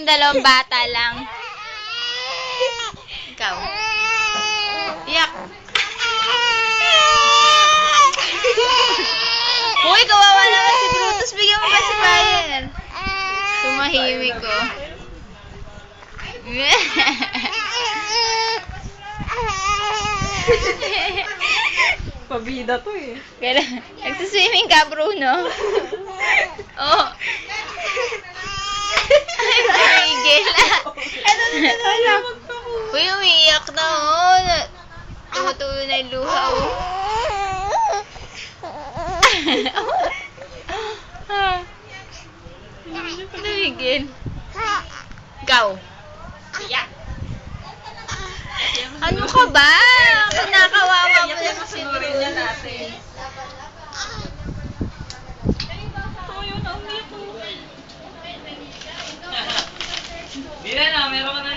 kayong dalawang bata lang. Ikaw. Iyak. Uy, kawawa naman si Brutus. Bigyan mo ba si Brian? Tumahimik ko. Pabida to eh. Nagsiswimming ka, Bruno? Oh. Ay, tigil. Uy, umiiyak na, oh. Tumutulo na yung luha, oh. Tigil. Ikaw. Ano ka ba? Kinakawawa mo lang si Bruno. Hindi na, meron ka na